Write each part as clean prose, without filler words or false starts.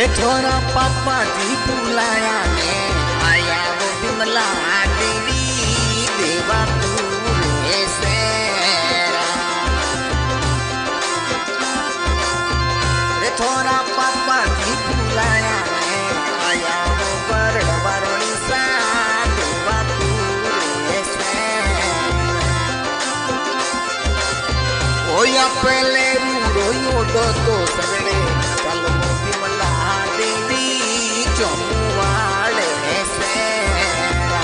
अरे थोड़ा पापा जी बुलाया ने आया वो बिमला देवी देवा पूरे सेरा। अरे थोड़ा पापा जी बुलाया ने आया वो बरड़ बरड़ी सा देवा पूरे सेरा। ओ या पहले रूड़ो दो तो सगड़े चलो बिमला देवी चमुवाड़े सेरा।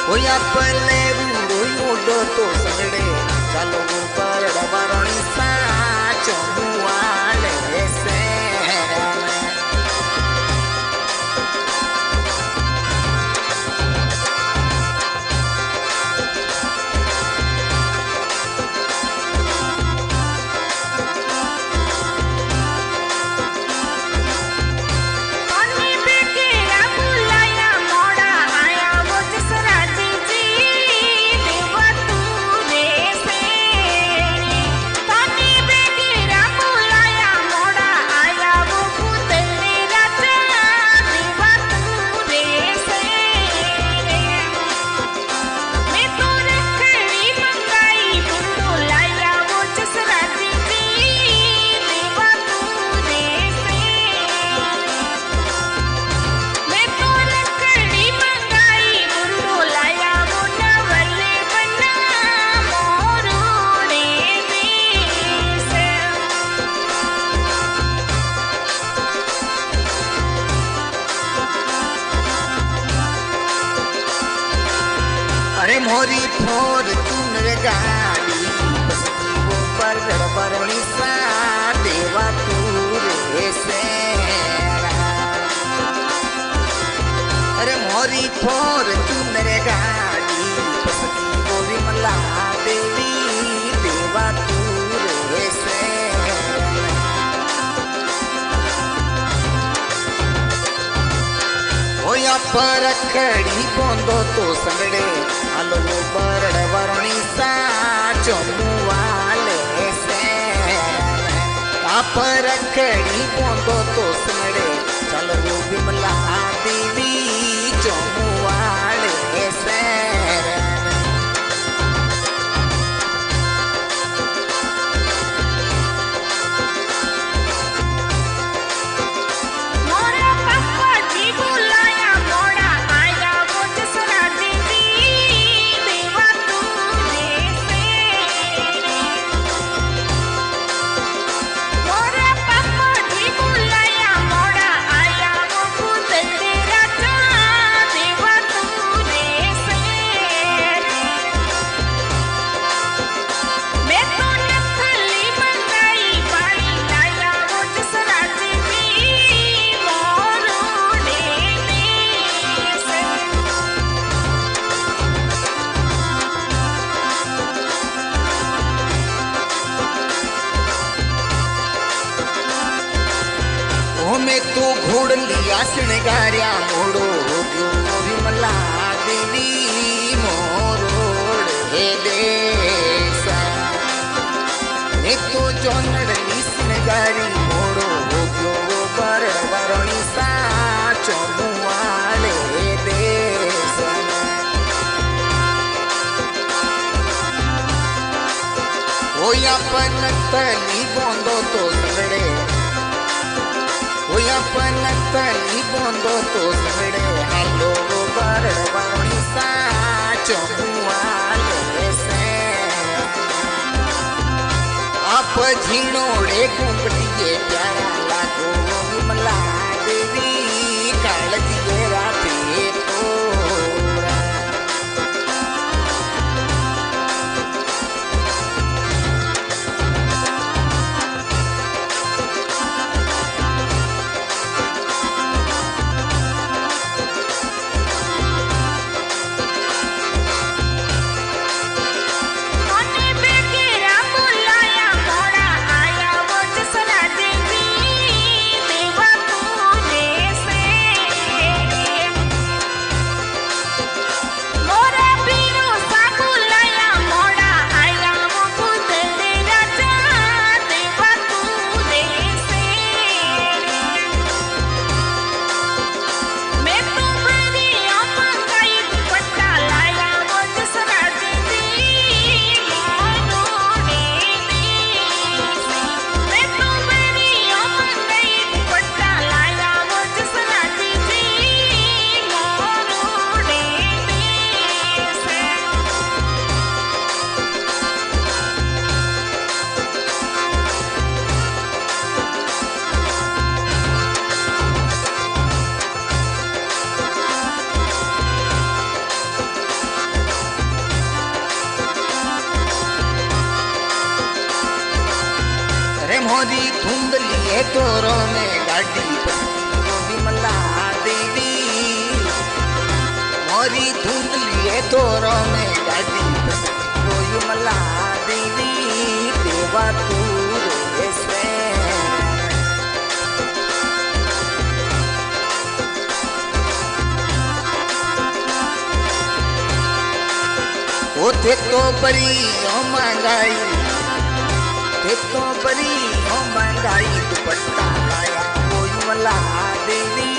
ओ या पहले रूड़ो तो सगड़े चलो बरड़ बरड़ी सा चमुवाड़े सेरा। अरे मोरी फोर तुम रे गाड़ी वो पर बरणी सा देवा पूरे सेरा। अरे मोरी फोर तुम रे गाड़ी वो विमला देवी देवा पूरे सेरा। होया पर खड़ी बोंदो तो संगड़े आलो बरड़ बरणी सा चमुवाले सेरा। पर खड़ी बोंदो तो संगड़े चलो बिमला देवी चमुवाले सेरा। में तो घोड़ लिया सिणगारिया मोड़ो हो गयो विमला देवी मोरोड़ हे देसा। में तो जोनड़ ली सिणगारी मोड़ो हो गयो बरड़ बरणी सा चमुवाले देसा। होया पनतली बोंदो तो सगड़े होया पनतली बोंदो तो सगड़े हालो बरड़ बरणी सा चमुवाले सेरा। आप झीणोड़े कुंपटिए प्यारा लागो विमला देवी कालजिए राते तोरा। आया वो जसरा देवी तोरो में गाड़ी विमला देवी मोरी धुंधली तोरो में गाड़ी विमला देवी देवा तू थे तो बड़ी हो महंगाई थे तो बड़ी हो महंगाई दुपट्टा लाया वो विमला देवी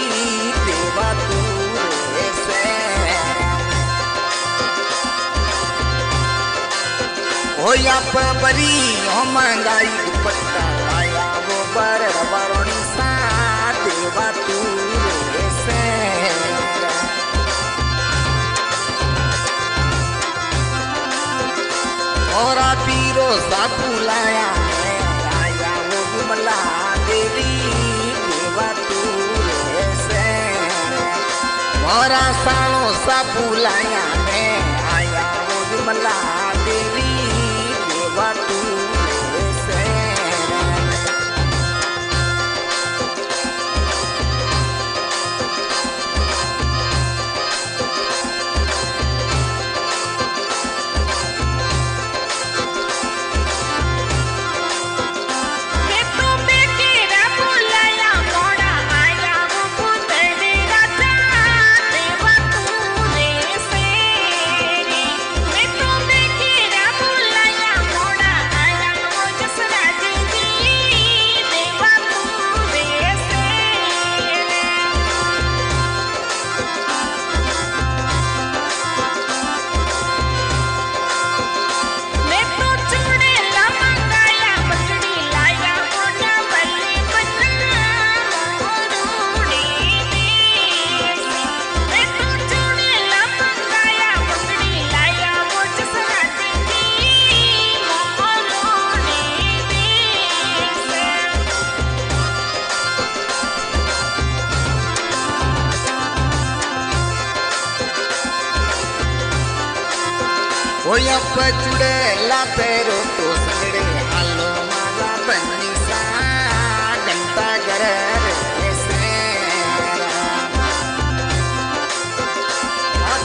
देवा तू से हो या बड़ी हो महंगाई दुपट्टा लाया वो बरवारोनी सा देवा तू से और पीरो साबू लाया आया वो विमला देवी देवा तू से मोरा सालो साबू लाया मैं आया वो विमला देवी देवा तू से होया पचड़े ला पेरो तो सगड़े हालो माला बन्नी सा घंटा घर से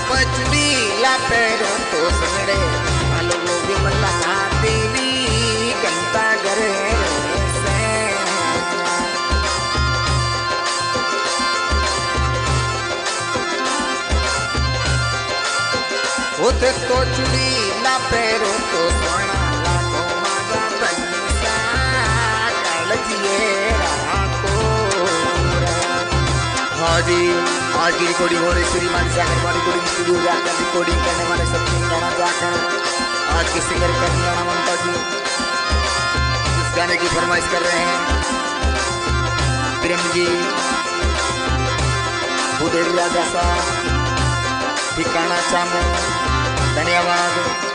पचड़ी ला पेरो तो सगड़े हालो वो विमला देवी घंटा घर से होते तो चुड़ी ला पेरो तो सोना लागो मागा बन्नी कालजिए राको हाँ जी आज की रिकॉर्डिंग हो रही श्रीमान सागर वाली रिकॉर्डिंग स्टूडियो जाकर रिकॉर्डिंग करने वाले सब गाना जाकर आज के सिंगर कन्या ममता जी इस गाने की फरमाइश कर रहे हैं प्रेम जी बुदेड़िया जैसा ठिकाना चामो धन्यवाद।